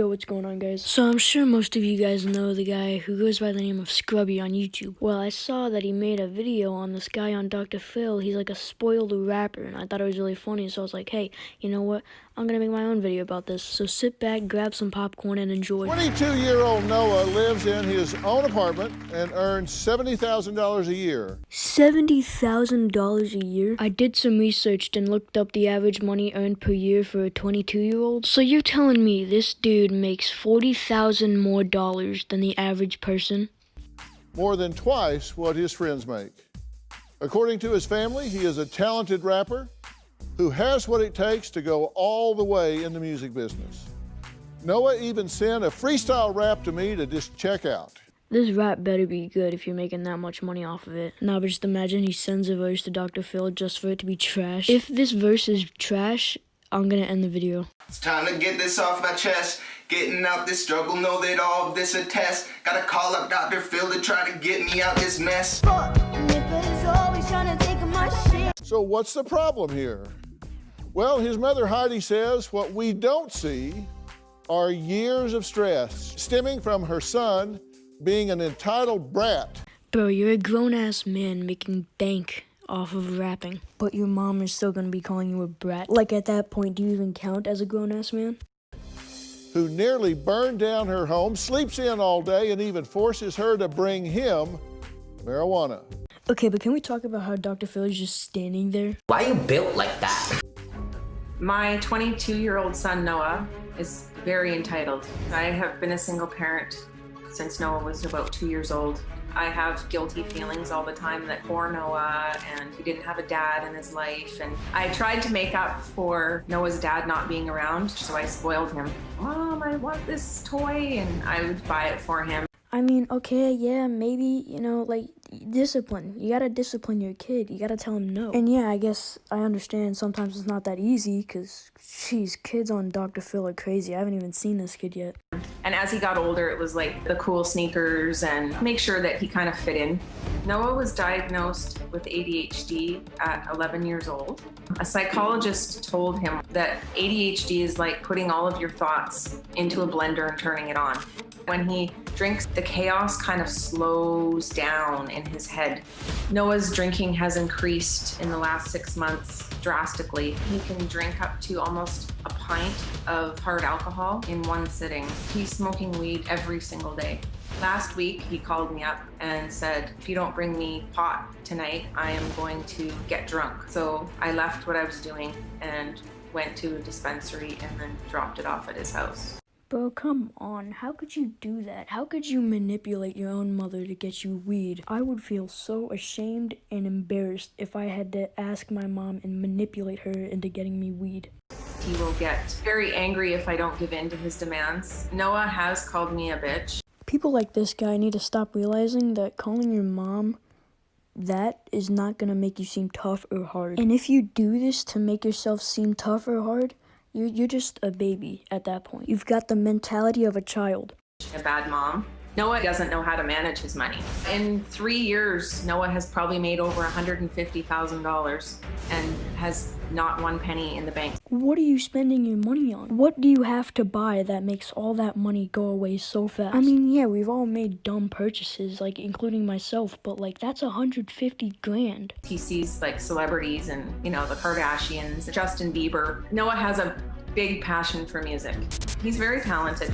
Yo, what's going on, guys? So I'm sure most of you guys know the guy who goes by the name of Scrubby on YouTube. Well, I saw that he made a video on this guy on Dr.Phil. He's like a spoiled rapper, and I thought it was really funny, so I was like, hey, you know what? I'm gonna make my own video about this. So sit back, grab some popcorn, and enjoy. 22-year-old Noah lives in his own apartment and earns $70,000 a year. $70,000 a year? I did some research and looked up the average money earned per year for a 22-year-old. So you're telling me this dude makes $40,000 more than the average person? More than twice what his friends make. According to his family, he is a talented rapper who has what it takes to go all the way in the music business. Noah even sent a freestyle rap to me to just check out. This rap better be good if you're making that much money off of it. Nah, but just imagine he sends a verse to Dr.Phil just for it to be trash. If this verse is trash, I'm gonna end the video. It's time to get this off my chest. Getting out this struggle, know that all of this a test. Gotta call up Dr. Phil to try to get me out this mess. Fuck, niggas always trying to take my shit. So what's the problem here? Well, his mother Heidi says what we don't see are years of stress stemming from her son being an entitled brat. Bro, you're a grown-ass man making bank off of rapping, but your mom is still gonna be calling you a brat. Like, at that point, do you even count as a grown-ass man? Who nearly burned down her home, sleeps in all day, and even forces her to bring him marijuana. Okay, but can we talk about how Dr. Phil is just standing there? Why are you built like that? My 22-year-old son, Noah, is very entitled. I have been a single parent since Noah was about 2 years old. I have guilty feelings all the time that poor Noah, and he didn't have a dad in his life. And I tried to make up for Noah's dad not being around, so I spoiled him. Mom, I want this toy, and I would buy it for him. I mean, okay, yeah, maybe, you know, like, discipline. You gotta discipline your kid. You gotta tell him no. And yeah, I guess I understand sometimes it's not that easy, because, geez, kids on Dr. Phil are crazy. I haven't even seen this kid yet. And as he got older, it was like the cool sneakers and make sure that he kind of fit in. Noah was diagnosed with ADHD at 11 years old. A psychologist told him that ADHD is like putting all of your thoughts into a blender and turning it on. When he drinks, the chaos kind of slows down in his head. Noah's drinking has increased in the last 6 months drastically. He can drink up to almost a pint of hard alcohol in one sitting. He's smoking weed every single day. Last week, he called me up and said, if you don't bring me pot tonight, I am going to get drunk. So I left what I was doing and went to a dispensary and then dropped it off at his house. Bro, come on. How could you do that? How could you manipulate your own mother to get you weed? I would feel so ashamed and embarrassed if I had to ask my mom and manipulate her into getting me weed. He will get very angry if I don't give in to his demands. Noah has called me a bitch. People like this guy need to stop realizing that calling your mom that is not gonna make you seem tough or hard. And if you do this to make yourself seem tough or hard, you're just a baby at that point. You've got the mentality of a child. A bad mom. Noah doesn't know how to manage his money. In 3 years, Noah has probably made over $150,000 and has not one penny in the bank. What are you spending your money on? What do you have to buy that makes all that money go away so fast? I mean, yeah, we've all made dumb purchases, like including myself, but like that's 150 grand. He sees like celebrities and, you know, the Kardashians, Justin Bieber. Noah has a big passion for music. He's very talented.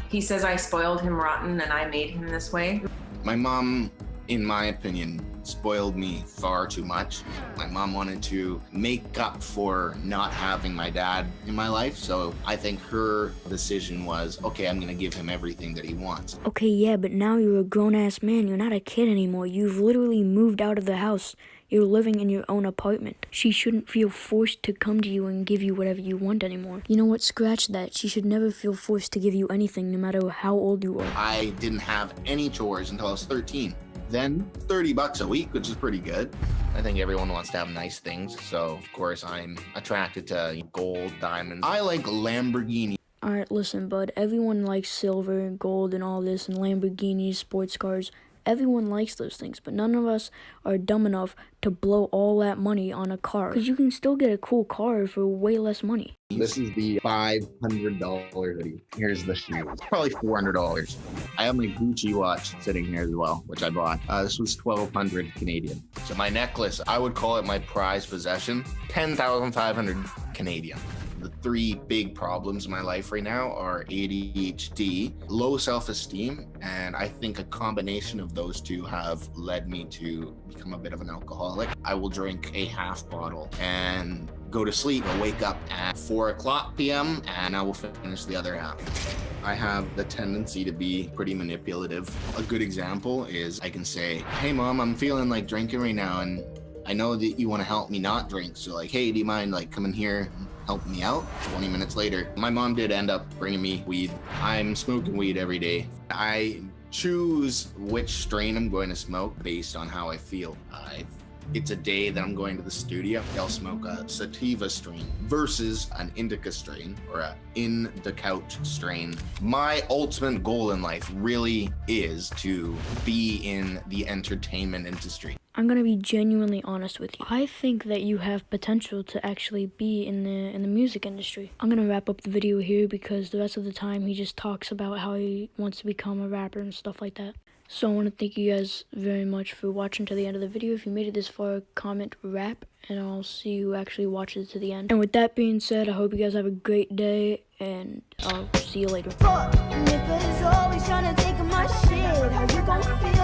He says I spoiled him rotten and I made him this way. My mom, in my opinion, spoiled me far too much. My mom wanted to make up for not having my dad in my life, so I think her decision was, okay, I'm gonna give him everything that he wants. Okay, yeah, but now you're a grown-ass man. You're not a kid anymore. You've literally moved out of the house. You're living in your own apartment. She shouldn't feel forced to come to you and give you whatever you want anymore. You know what? Scratch that. She should never feel forced to give you anything, no matter how old you are. I didn't have any chores until I was 13. Then $30 a week, which is pretty good. I think everyone wants to have nice things, so of course I'm attracted to gold, diamonds. I like Lamborghini. Alright, listen, bud. Everyone likes silver and gold and all this and Lamborghinis, sports cars. everyone likes those things, but none of us are dumb enough to blow all that money on a car. Because you can still get a cool car for way less money. This is the $500 hoodie. Here's the shoe. It's probably $400. I have my Gucci watch sitting here as well, which I bought. This was 1,200 Canadian. So my necklace, I would call it my prized possession, 10,500 Canadian. The three big problems in my life right now are ADHD, low self-esteem, and I think a combination of those two have led me to become a bit of an alcoholic. I will drink a half bottle and go to sleep. I'll wake up at 4:00 p.m. and I will finish the other half. I have the tendency to be pretty manipulative. A good example is I can say, hey mom, I'm feeling like drinking right now and I know that you want to help me not drink. So like, hey, do you mind like coming here and helping me out? 20 minutes later, my mom did end up bringing me weed. I'm smoking weed every day. I choose which strain I'm going to smoke based on how I feel. It's a day that I'm going to the studio, I'll smoke a sativa strain versus an indica strain or a in the couch strain. My ultimate goal in life really is to be in the entertainment industry. I'm gonna be genuinely honest with you. I think that you have potential to actually be in the music industry. I'm gonna wrap up the video here because the rest of the time he just talks about how he wants to become a rapper and stuff like that. So I want to thank you guys very much for watching to the end of the video. If you made it this far, comment rap, and I'll see who actually watches to the end. And with that being said, I hope you guys have a great day, and I'll see you later. Fuck, niggas always tryna take my shit. How you gon' feel?